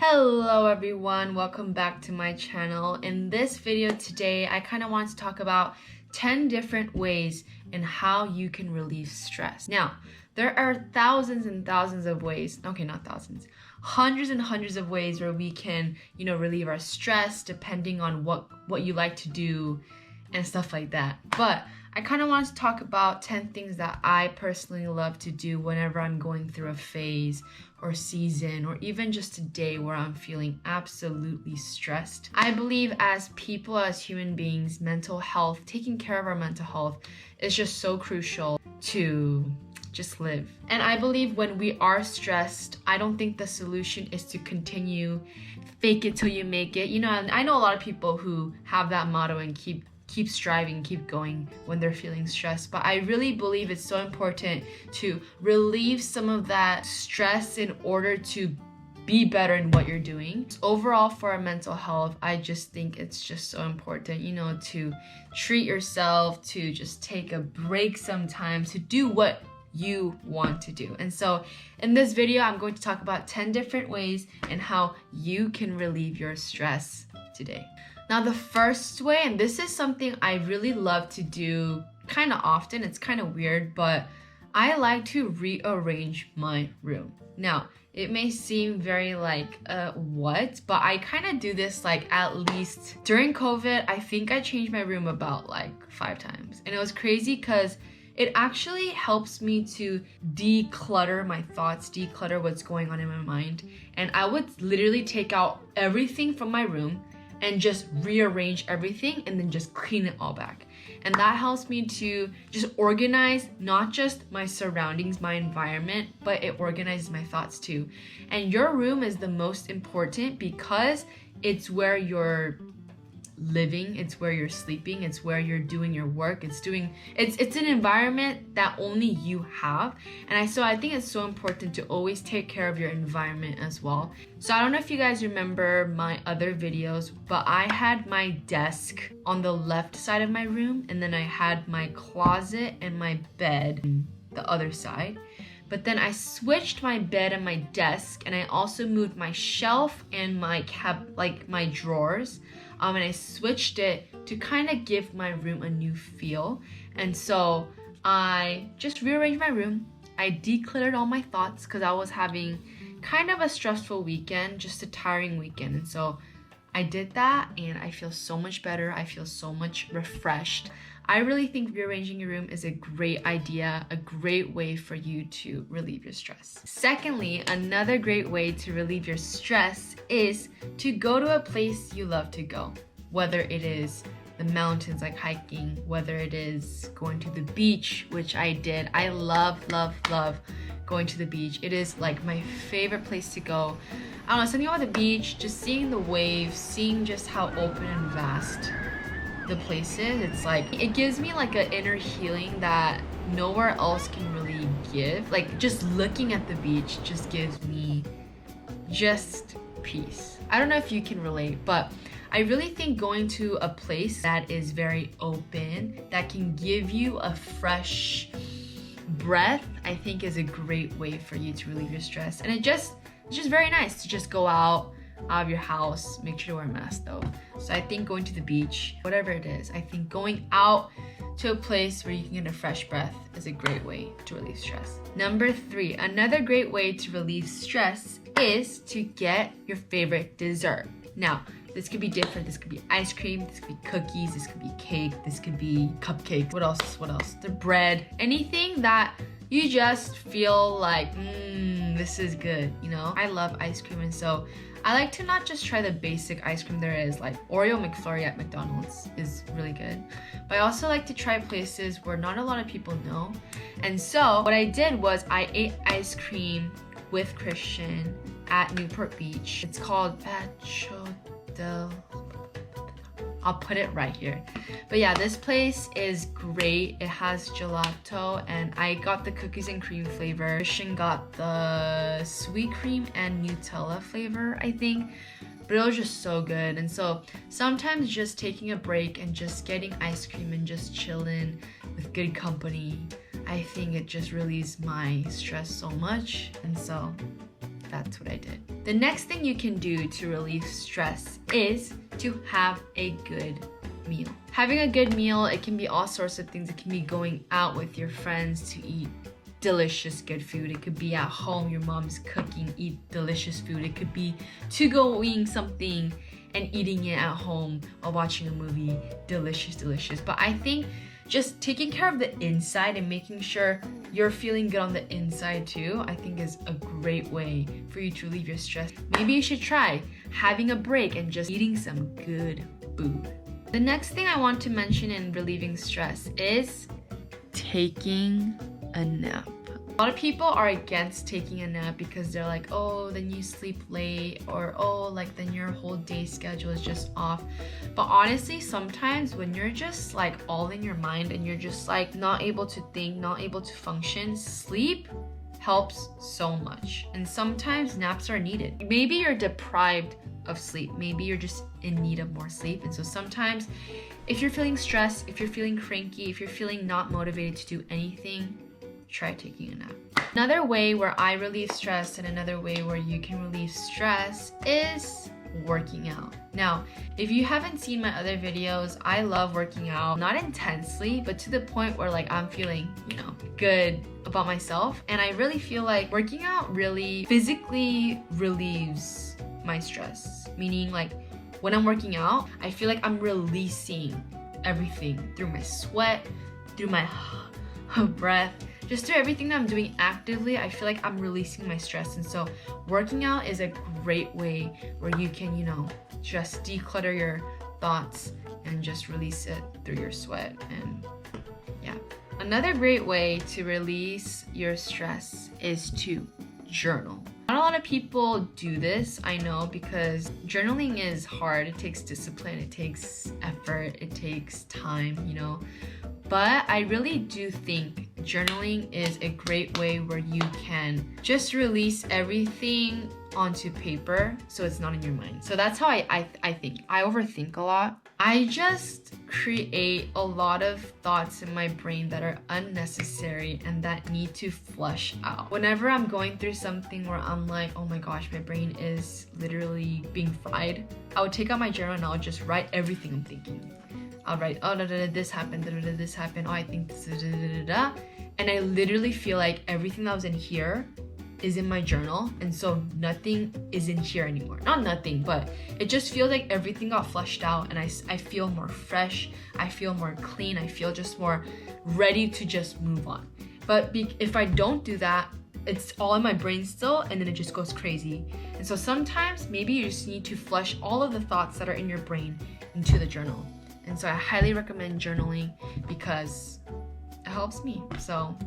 Hello everyone, welcome back to my channel. In this video today, I kind of want to talk about 10 different ways in how you can relieve stress. Now, there are thousands and thousands of ways, okay, not thousands, hundreds and hundreds of ways where we can, relieve our stress depending on what you like to do and stuff like that. But I kind of want to talk about 10 things that I personally love to do whenever I'm going through a phase or season or even just a day where I'm feeling absolutely stressed. I believe as people, as human beings, mental health, taking care of our mental health is just so crucial to just live. And I believe when we are stressed, I don't think the solution is to continue fake it till you make it. And I know a lot of people who have that motto and keep striving, keep going when they're feeling stressed. But I really believe it's so important to relieve some of that stress in order to be better in what you're doing. Overall, for our mental health, I just think it's just so important, to treat yourself, to just take a break sometimes, to do what you want to do. And so in this video, I'm going to talk about 10 different ways and how you can relieve your stress today. Now, the first way, and this is something I really love to do kind of often, it's kind of weird, but I like to rearrange my room. Now, it may seem very what? But I kind of do this at least during COVID. I think I changed my room about 5 times. And it was crazy because it actually helps me to declutter my thoughts, declutter what's going on in my mind. And I would literally take out everything from my room and just rearrange everything and then just clean it all back. And that helps me to just organize not just my surroundings, my environment, but it organizes my thoughts too. And your room is the most important because it's where you're living, it's where you're sleeping, it's where you're doing your work, it's an environment that only you have. And so I think it's so important to always take care of your environment as well. So I don't know if you guys remember my other videos, but I had my desk on the left side of my room, and then I had my closet and my bed on the other side. But then I switched my bed and my desk, and I also moved my shelf and my my drawers. And I switched it to kind of give my room a new feel. And so I just rearranged my room. I decluttered all my thoughts because I was having kind of a stressful weekend, just a tiring weekend. And so I did that and I feel so much better. I feel so much refreshed. I really think rearranging your room is a great idea, a great way for you to relieve your stress. Secondly, another great way to relieve your stress is to go to a place you love to go. Whether it is the mountains like hiking, whether it is going to the beach, which I did. I love going to the beach. It is my favorite place to go. I don't know, something about the beach, just seeing the waves, seeing just how open and vast the place is. It's it gives me an inner healing that nowhere else can really give. Just looking at the beach just gives me just peace. I don't know if you can relate, but I really think going to a place that is very open, that can give you a fresh breath, I think is a great way for you to relieve your stress. And it's just very nice to just go out of your house. Make sure to wear a mask though. So I think going to the beach, whatever it is, I think going out to a place where you can get a fresh breath is a great way to relieve stress. Number 3, another great way to relieve stress is to get your favorite dessert. Now, this could be different. This could be ice cream, this could be cookies, this could be cake, this could be cupcakes. What else? The bread. Anything that you just feel this is good, I love ice cream, and so I like to not just try the basic ice cream there is, Oreo McFlurry at McDonald's is really good. But I also like to try places where not a lot of people know. And so what I did was I ate ice cream with Christian at Newport Beach. It's called Pacho del... I'll put it right here. But yeah, this place is great. It has gelato, and I got the cookies and cream flavor. Christian got the sweet cream and Nutella flavor, I think. But it was just so good. And so sometimes just taking a break and just getting ice cream and just chilling with good company, I think it just relieves my stress so much. And so that's what I did. The next thing you can do to relieve stress is to have a good meal. Having a good meal, it can be all sorts of things. It can be going out with your friends to eat delicious good food. It could be at home, your mom's cooking, eat delicious food. It could be to-going something and eating it at home while watching a movie. Delicious. But I think just taking care of the inside and making sure you're feeling good on the inside too, I think is a great way for you to relieve your stress. Maybe you should try having a break and just eating some good food. The next thing I want to mention in relieving stress is taking a nap. A lot of people are against taking a nap because they're like, oh, then you sleep late, or oh, like then your whole day schedule is just off. But honestly, sometimes when you're just like all in your mind and you're just like not able to think, not able to function, sleep helps so much. And sometimes naps are needed. Maybe you're deprived of sleep. Maybe you're just in need of more sleep. And so sometimes if you're feeling stressed, if you're feeling cranky, if you're feeling not motivated to do anything, try taking a nap. Another way where I relieve stress and another way where you can relieve stress is working out. Now, if you haven't seen my other videos, I love working out, not intensely, but to the point where like I'm feeling, good about myself. And I really feel like working out really physically relieves my stress. Meaning like when I'm working out, I feel like I'm releasing everything through my sweat, through my breath, just through everything that I'm doing actively. I feel like I'm releasing my stress. And so working out is a great way where you can, just declutter your thoughts and just release it through your sweat. And yeah. Another great way to release your stress is to journal. Not a lot of people do this, I know, because journaling is hard. It takes discipline, it takes effort, it takes time, But I really do think journaling is a great way where you can just release everything onto paper so it's not in your mind. So that's how I think. I overthink a lot. I just create a lot of thoughts in my brain that are unnecessary and that need to flush out. Whenever I'm going through something where I'm like, oh my gosh, my brain is literally being fried, I would take out my journal and I would just write everything I'm thinking. I'll write, oh, this happened, this happened, oh, I think this, and I literally feel like everything that was in here is in my journal, and so nothing is in here anymore. Not nothing, but it just feels like everything got flushed out, and I feel more fresh, I feel more clean, I feel just more ready to just move on. But if I don't do that, it's all in my brain still, and then it just goes crazy. And so sometimes maybe you just need to flush all of the thoughts that are in your brain into the journal. And so I highly recommend journaling because it helps me. So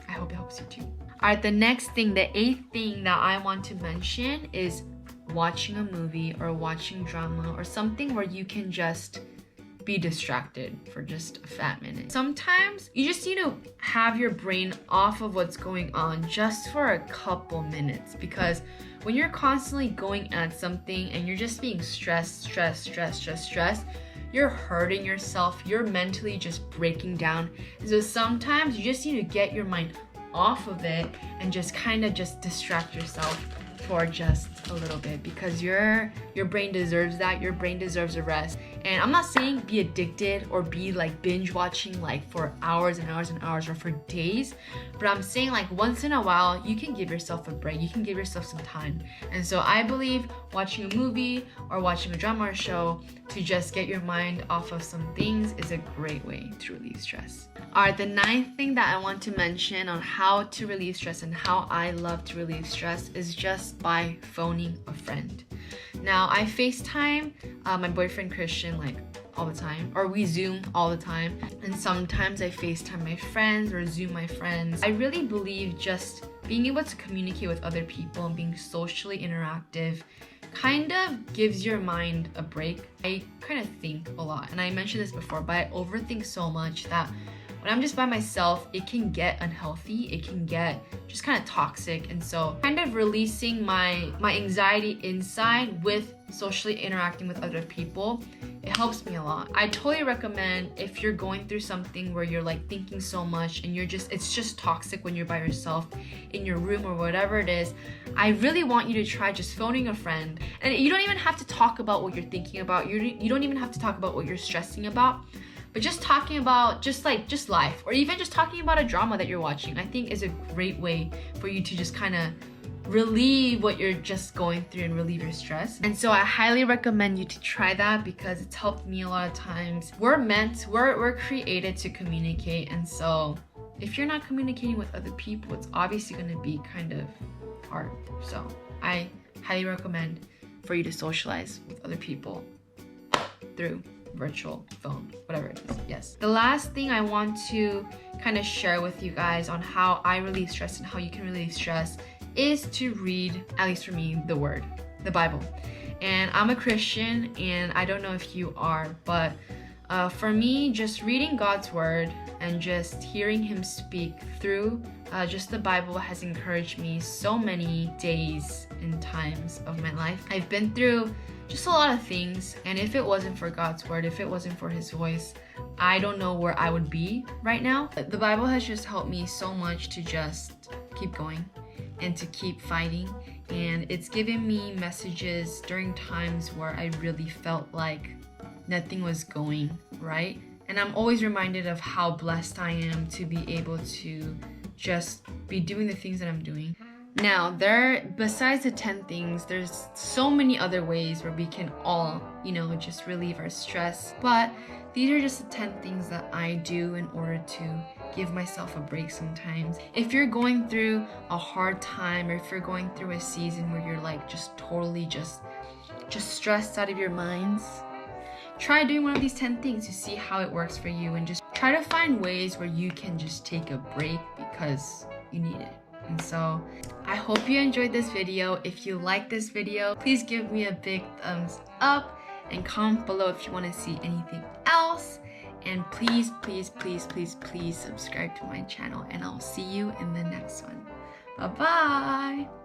I hope it helps you too. All right, the next thing, the 8th thing that I want to mention is watching a movie or watching drama or something where you can just be distracted for just a fat minute. Sometimes you just need to have your brain off of what's going on just for a couple minutes, because when you're constantly going at something and you're just being stressed, you're hurting yourself, you're mentally just breaking down. And so sometimes you just need to get your mind off of it and just kind of just distract yourself for just a little bit, because your brain deserves that. Your brain deserves a rest. And I'm not saying be addicted or be like binge watching like for hours and hours and hours or for days, but I'm saying like once in a while you can give yourself a break, you can give yourself some time. And so I believe watching a movie or watching a drama or show to just get your mind off of some things is a great way to relieve stress. Alright, the 9th thing that I want to mention on how to relieve stress and how I love to relieve stress is just by phoning a friend. Now, I FaceTime my boyfriend Christian like all the time, or we Zoom all the time, and sometimes I FaceTime my friends or Zoom my friends. I really believe just being able to communicate with other people and being socially interactive kind of gives your mind a break. I kind of think a lot, and I mentioned this before, but I overthink so much that when I'm just by myself, it can get unhealthy. It can get just kind of toxic. And so kind of releasing my anxiety inside with socially interacting with other people, it helps me a lot. I totally recommend if you're going through something where you're like thinking so much and it's just toxic when you're by yourself in your room or whatever it is, I really want you to try just phoning a friend. And you don't even have to talk about what you're thinking about. You don't even have to talk about what you're stressing about. But just talking about just life, or even just talking about a drama that you're watching, I think is a great way for you to just kind of relieve what you're just going through and relieve your stress. And so I highly recommend you to try that because it's helped me a lot of times. We're created to communicate, and so if you're not communicating with other people, it's obviously going to be kind of hard. So I highly recommend for you to socialize with other people through virtual phone, whatever it is. Yes. The last thing I want to kind of share with you guys on how I relieve stress and how you can relieve stress is to read, at least for me, the Word, the Bible. And I'm a Christian, and I don't know if you are, but for me, just reading God's Word and just hearing Him speak through just the Bible has encouraged me so many days and times of my life. I've been through just a lot of things, and if it wasn't for God's Word, if it wasn't for His voice, I don't know where I would be right now. The Bible has just helped me so much to just keep going and to keep fighting, and it's given me messages during times where I really felt like nothing was going right. And I'm always reminded of how blessed I am to be able to just be doing the things that I'm doing. Now, besides the 10 things, there's so many other ways where we can all, just relieve our stress. But these are just the 10 things that I do in order to give myself a break sometimes. If you're going through a hard time, or if you're going through a season where you're like just totally just stressed out of your minds, try doing one of these 10 things to see how it works for you, and just try to find ways where you can just take a break because you need it. And so I hope you enjoyed this video. If you like this video, please give me a big thumbs up and comment below if you want to see anything else. And please, please, please, please, please subscribe to my channel, and I'll see you in the next one. Bye-bye.